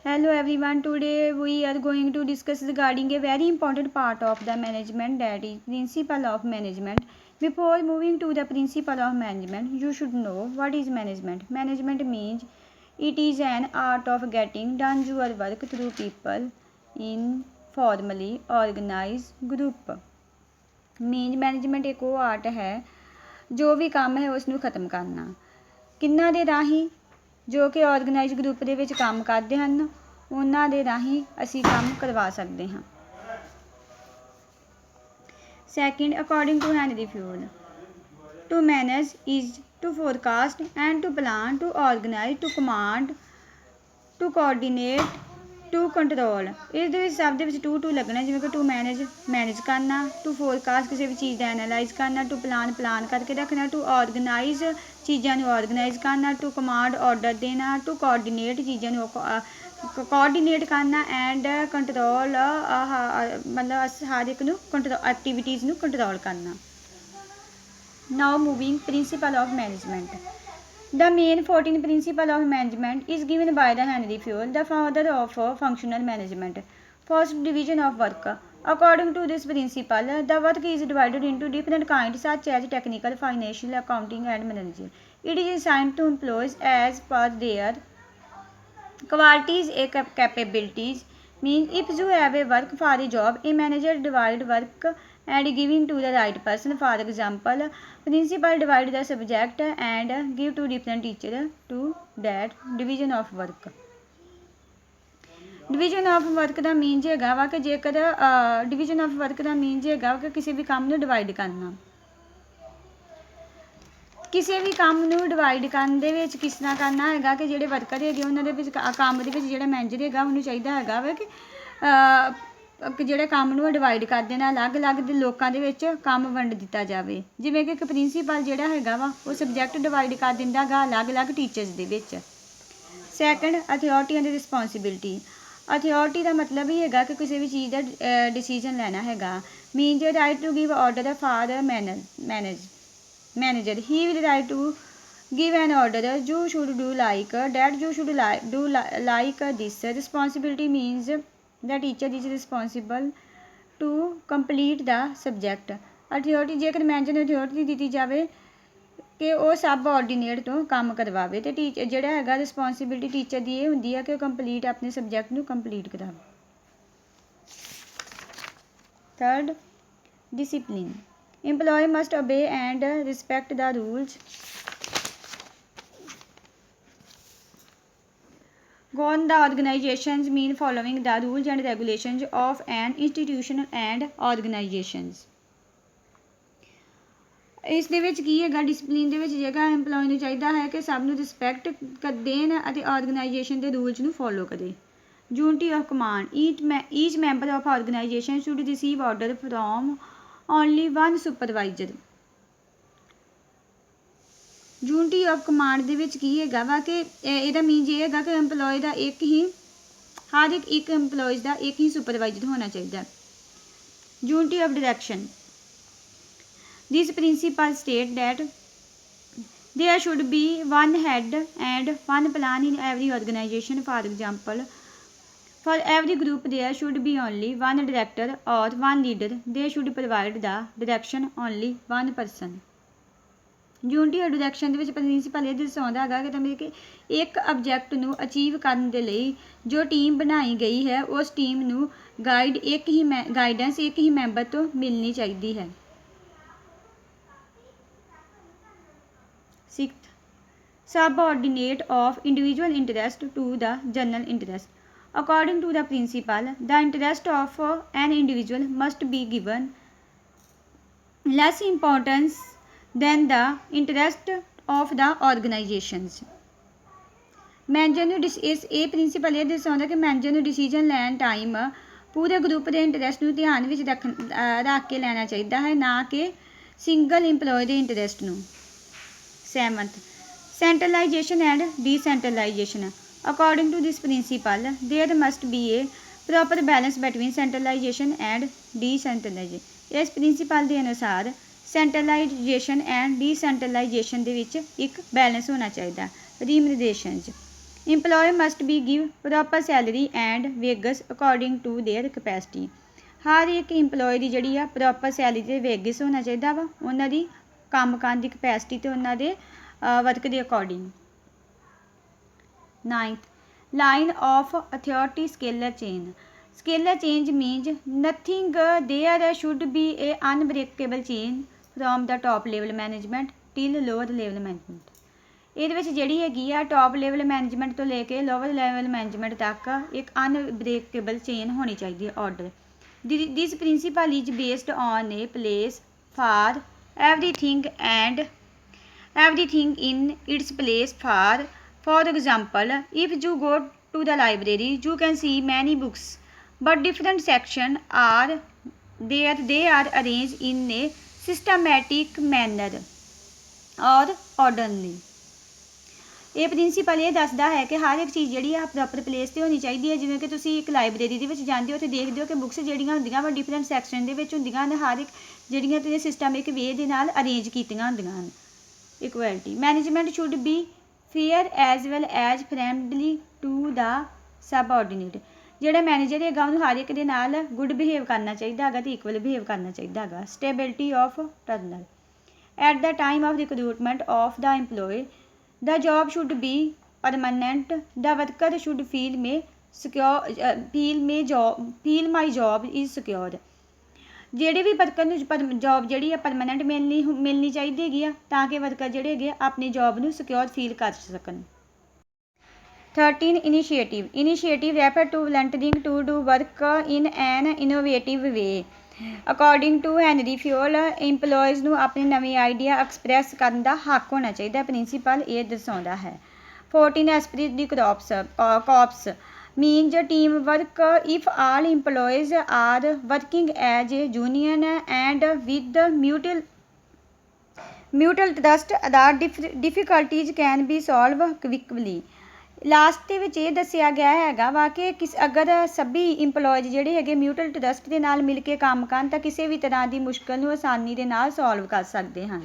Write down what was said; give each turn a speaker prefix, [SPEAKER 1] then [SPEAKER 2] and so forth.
[SPEAKER 1] Hello everyone, today we are going to discuss regarding a very important part of the management, that is principle of management. Before moving to the principle of management, you should know what is management. Management means it is an art of getting done your work through people in formally organized group. Means management एक वो art है जो भी काम है उसਨੂੰ ਖਤਮ ਕਰਨਾ ਕਿੰਨਾ ਦੇ ਰਾਹੀਂ ਜੋ ਕਿ ਆਰਗੇਨਾਈਜ਼ ਗਰੁੱਪ ਦੇ ਵਿੱਚ ਕੰਮ ਕਰਦੇ ਹਨ ਉਹਨਾਂ ਦੇ ਰਾਹੀਂ ਅਸੀਂ ਕੰਮ ਕਰਵਾ ਸਕਦੇ ਹਾਂ। Second, according to Henri Fayol, to manage is to forecast and to plan, to organise, to command, to coordinate, to control. ਇਸ ਦੇ ਵਿੱਚ ਸਭ ਦੇ ਵਿੱਚ ਟੂ ਲੱਗਣਾ, ਜਿਵੇਂ ਕਿ ਟੂ ਮੈਨੇਜ ਕਰਨਾ, ਟੂ ਫੋਰਕਾਸਟ ਕਿਸੇ ਵੀ ਚੀਜ਼ ਦਾ ਐਨਾਲਾਈਜ਼ ਕਰਨਾ, ਟੂ ਪਲਾਨ ਕਰਕੇ ਰੱਖਣਾ, ਟੂ ਆਰਗੇਨਾਈਜ਼ ਚੀਜ਼ਾਂ ਨੂੰ ਆਰਗੇਨਾਈਜ਼ ਕਰਨਾ, ਟੂ ਕਮਾਂਡ ਆਰਡਰ ਦੇਣਾ, ਟੂ ਕੋਆਰਡੀਨੇਟ ਚੀਜ਼ਾਂ ਨੂੰ ਕੋਆਰਡੀਨੇਟ ਕਰਨਾ ਐਂਡ ਕੰਟਰੋਲ ਮਤਲਬ ਹਰ ਇੱਕ ਨੂੰ ਐਕਟੀਵਿਟੀਜ਼ ਨੂੰ ਕੰਟਰੋਲ ਕਰਨਾ। Now moving principle of management. The main 14th principle of management is given by the Henry Fayol, the father of functional management. First, division of work. According to this principle, the work is divided into different kinds such as technical, financial, accounting, and managerial. It is assigned to employees as per their qualities and capabilities. Means if you have a work for a job, a manager divide work and giving to the right person. For example, principal divide the subject and give to different teacher to that division of work. Division of work the means ਹੈਗਾ ਵਾ ਕਿ ਜੇਕਰ division of work the means ਹੈਗਾ ਕਿ ਕਿਸੇ ਵੀ ਕੰਮ ਨੂੰ divide ਕਰਨਾ। ਕਿਸੇ ਵੀ ਕੰਮ ਨੂੰ ਡਿਵਾਈਡ ਕਰਨ ਦੇ ਵਿੱਚ ਕਿਸ ਤਰ੍ਹਾਂ ਕਰਨਾ ਹੈਗਾ ਕਿ ਜਿਹੜੇ ਵਰਕਰ ਹੈਗੇ ਉਹਨਾਂ ਦੇ ਵਿੱਚ ਕੰਮ ਦੇ ਵਿੱਚ ਜਿਹੜਾ ਮੈਨੇਜਰ ਹੈਗਾ ਉਹਨੂੰ ਚਾਹੀਦਾ ਹੈਗਾ ਵਾ ਕਿ ਜਿਹੜੇ ਕੰਮ ਨੂੰ ਡਿਵਾਈਡ ਕਰ ਦੇਣਾ, ਅਲੱਗ-ਅਲੱਗ ਦੇ ਲੋਕਾਂ ਦੇ ਵਿੱਚ ਕੰਮ ਵੰਡ ਦਿੱਤਾ ਜਾਵੇ। ਜਿਵੇਂ ਕਿ ਇੱਕ ਪ੍ਰਿੰਸੀਪਲ ਜਿਹੜਾ ਹੈਗਾ ਵਾ ਉਹ ਸਬਜੈਕਟ ਡਿਵਾਈਡ ਕਰ ਦਿੰਦਾ ਗਾ ਅਲੱਗ-ਅਲੱਗ ਟੀਚਰਸ ਦੇ ਵਿੱਚ। Second, authority and responsibility. Authority ਦਾ ਮਤਲਬ ਹੀ ਹੈਗਾ ਕਿ ਕਿਸੇ ਵੀ ਚੀਜ਼ ਦਾ ਡਿਸੀਜ਼ਨ ਲੈਣਾ ਹੈਗਾ। Means right to give order for manager. He will write to give an order. You should do like that. You should do like this. Responsibility means the teacher is responsible to complete the subject. Authority, ਜੇਕਰ manager ਨੂੰ authority ਦਿੱਤੀ ਜਾਵੇ ਕਿ ਉਹ ਸਬ ਆਰਡੀਨੇਟ ਤੋਂ ਕੰਮ ਕਰਵਾਵੇ ਤੇ teacher ਜਿਹੜਾ ਹੈਗਾ ਰਿਸਪੌਂਸਿਬਿਲਿਟੀ ਟੀਚਰ ਦੀ ਇਹ ਹੁੰਦੀ ਹੈ ਕਿ ਉਹ ਕੰਪਲੀਟ ਆਪਣੇ ਸਬਜੈਕਟ ਨੂੰ ਕੰਪਲੀਟ ਕਰਾਵੇ। Third, discipline. Employee must obey and respect the rules govern the organizations. Mean following the rules and regulations of an institution and organizations. ਇਸ ਦੇ ਵਿੱਚ ਕੀ ਹੈਗਾ ਡਿਸਪਲਿਨ ਦੇ ਵਿੱਚ ਜੇਕਰ ਐਮਪਲੋਈ ਨੂੰ ਚਾਹੀਦਾ ਹੈ ਕਿ ਸਭ ਨੂੰ ਰਿਸਪੈਕਟ ਦੇਣ ਅਤੇ ਆਰਗੇਨਾਈਜੇਸ਼ਨ ਦੇ ਰੂਲਸ ਨੂੰ ਫੋਲੋ ਕਰੇ। Unity of command. Each member of organisation should receive order from only one supervisor. Unity of command ਦੇ ਵਿੱਚ ਕੀ ਹੈਗਾ ਵਾ ਕਿ ਇਹਦਾ ਮੀਨਜ਼ ਇਹ ਹੈਗਾ ਕਿ ਐਮਪਲੋਈ ਦਾ ਹਰ ਇੱਕ ਐਮਪਲੋਈਜ਼ ਦਾ ਇੱਕ ਹੀ ਸੁਪਰਵਾਈਜ਼ਰ ਹੋਣਾ ਚਾਹੀਦਾ। Unity of direction. This principal state that there should be one head and one plan in every organization. For example, for every group there should be only one director or one leader. They should provide the direction only one person. Unity of direction ਦੇ ਵਿੱਚ principal ਇਹ ਦਰਸਾਉਂਦਾ ਹੈਗਾ ਕਿ ਮਤਲਬ ਕਿ ਇੱਕ object ਨੂੰ ਅਚੀਵ ਕਰਨ ਦੇ ਲਈ ਜੋ ਟੀਮ ਬਣਾਈ ਗਈ ਹੈ ਉਸ ਟੀਮ ਨੂੰ ਗਾਈਡੈਂਸ ਇੱਕ ਹੀ ਮੈਂਬਰ ਤੋਂ ਮਿਲਣੀ ਚਾਹੀਦੀ ਹੈ। Sixth, subordinate of individual interest to the general interest. According to the principle, the interest of an individual must be given less importance than the interest of the organizations. Manager ਨੂੰ ਇਹ principal ਇਹ ਦਰਸਾਉਂਦਾ ਕਿ manager ਨੂੰ decision ਲੈਣ time ਪੂਰੇ group ਦੇ interest ਨੂੰ ਧਿਆਨ ਵਿੱਚ ਰੱਖ ਕੇ ਲੈਣਾ ਚਾਹੀਦਾ ਹੈ, ਨਾ ਕਿ ਸਿੰਗਲ ਇੰਪਲੋਏ ਦੇ ਇੰਟਰਸਟ ਨੂੰ। Seventh, centralisation and decentralisation. According to this principle, there must be a proper balance between centralization and decentralization. ਇਸ ਪ੍ਰਿੰਸੀਪਲ ਦੇ ਅਨੁਸਾਰ ਸੈਂਟਰਲਾਈਜੇਸ਼ਨ ਐਂਡ ਡੀਸੈਂਟਰਲਾਈਜੇਸ਼ਨ ਦੇ ਵਿੱਚ ਇੱਕ ਬੈਲੈਂਸ ਹੋਣਾ ਚਾਹੀਦਾ। ਰਿਮਿਡੇਸ਼ਨਸ। Employee must be give proper salary and wages according to their capacity. ਹਰ ਇੱਕ employee ਦੀ ਜਿਹੜੀ ਆ ਪ੍ਰੋਪਰ ਸੈਲਰੀ ਅਤੇ ਵੇਗਿਸ ਹੋਣਾ ਚਾਹੀਦਾ ਵਾ ਉਹਨਾਂ ਦੀ ਕੰਮ ਕਰਨ ਦੀ ਕਪੈਸਿਟੀ ਅਤੇ ਉਹਨਾਂ ਦੇ ਵਰਕ ਦੇ according. 9th, line of authority scalar chain. Scalar change means nothing there should be a unbreakable chain from the top level management till lower level management. ਇਹਦੇ ਵਿੱਚ ਜਿਹੜੀ ਹੈਗੀ ਆ ਟੌਪ ਲੈਵਲ ਮੈਨੇਜਮੈਂਟ ਤੋਂ ਲੈ ਕੇ ਲੋਅਰ ਲੈਵਲ ਮੈਨੇਜਮੈਂਟ ਤੱਕ ਇੱਕ unbreakable chain ਹੋਣੀ ਚਾਹੀਦੀ ਹੈ order. This principle is based on a place for everything and everything in its place. For example, if you go to the library, you can see many books, but different sections are there. They are arranged in a systematic manner or orderly. ਇਹ principal ਇਹ ਦੱਸਦਾ ਹੈ ਕਿ ਹਰ ਇੱਕ ਚੀਜ਼ ਜਿਹੜੀ ਆ proper place 'ਤੇ ਹੋਣੀ ਚਾਹੀਦੀ ਹੈ। ਜਿਵੇਂ ਕਿ ਤੁਸੀਂ ਇੱਕ ਲਾਇਬ੍ਰੇਰੀ ਦੇ ਵਿੱਚ ਜਾਂਦੇ ਹੋ ਅਤੇ ਦੇਖਦੇ ਹੋ ਕਿ ਬੁੱਕਸ ਜਿਹੜੀਆਂ ਹੁੰਦੀਆਂ ਵਾ ਡਿਫਰੈਂਟ ਸੈਕਸ਼ਨ ਦੇ ਵਿੱਚ ਹੁੰਦੀਆਂ ਹਨ, ਹਰ ਇੱਕ ਜਿਹੜੀਆਂ ਤੇ ਸਿਸਟਮਿਕ ਵੇ ਦੇ ਨਾਲ ਅਰੇਂਜ ਕੀਤੀਆਂ ਹੁੰਦੀਆਂ ਹਨ। Equality management should be fair as well as friendly to the subordinate. ਜਿਹੜਾ ਮੈਨੇਜਰ ਹੈਗਾ ਉਹਨੂੰ ਹਰ ਇੱਕ ਦੇ ਨਾਲ ਗੁੱਡ ਬਿਹੇਵ ਕਰਨਾ ਚਾਹੀਦਾ ਹੈਗਾ ਅਤੇ ਇਕੁਅਲ ਬਿਹੇਵ ਕਰਨਾ ਚਾਹੀਦਾ ਹੈਗਾ। Stability of turner at the time of recruitment of the employee, the job should be permanent. The worker should feel my job is secure. ਜਿਹੜੇ ਵੀ ਵਰਕਰ ਨੂੰ ਜੋਬ ਜਿਹੜੀ ਆ ਪਰਮਾਨੈਂਟ ਮਿਲਣੀ ਚਾਹੀਦੀ ਹੈਗੀ ਆ ਤਾਂ ਕਿ ਵਰਕਰ ਜਿਹੜੇ ਹੈਗੇ ਆਪਣੀ ਜੋਬ ਨੂੰ ਸਿਕਿਉਰ ਫੀਲ ਕਰ ਸਕਣ। 13 initiative refer to volunteering to do work in an innovative way. According to Henri Fayol, employees ਨੂੰ ਆਪਣੇ ਨਵੇਂ ਆਈਡੀਆ ਐਕਸਪ੍ਰੈਸ ਕਰਨ ਦਾ ਹੱਕ ਹੋਣਾ ਚਾਹੀਦਾ। ਪ੍ਰਿੰਸੀਪਲ ਇਹ ਦਰਸਾਉਂਦਾ ਹੈ। 14 ਐਸਪ੍ਰਿਟ ਦੀ cops means teamwork. If all employees are working as a union and with mutual trust, the difficulties can be solved quickly. Last ਦੇ ਵਿੱਚ ਇਹ ਦੱਸਿਆ ਗਿਆ ਹੈਗਾ ਵਾ ਕਿ ਅਗਰ ਸਭੀ ਇੰਪਲੋਇਜ਼ ਜਿਹੜੇ ਹੈਗੇ ਮਿਊਟਲ ਟਰਸਟ ਦੇ ਨਾਲ ਮਿਲ ਕੇ ਕੰਮ ਕਰਨ ਤਾਂ ਕਿਸੇ ਵੀ ਤਰ੍ਹਾਂ ਦੀ ਮੁਸ਼ਕਿਲ ਨੂੰ ਆਸਾਨੀ ਦੇ ਨਾਲ ਸੋਲਵ ਕਰ ਸਕਦੇ ਹਨ।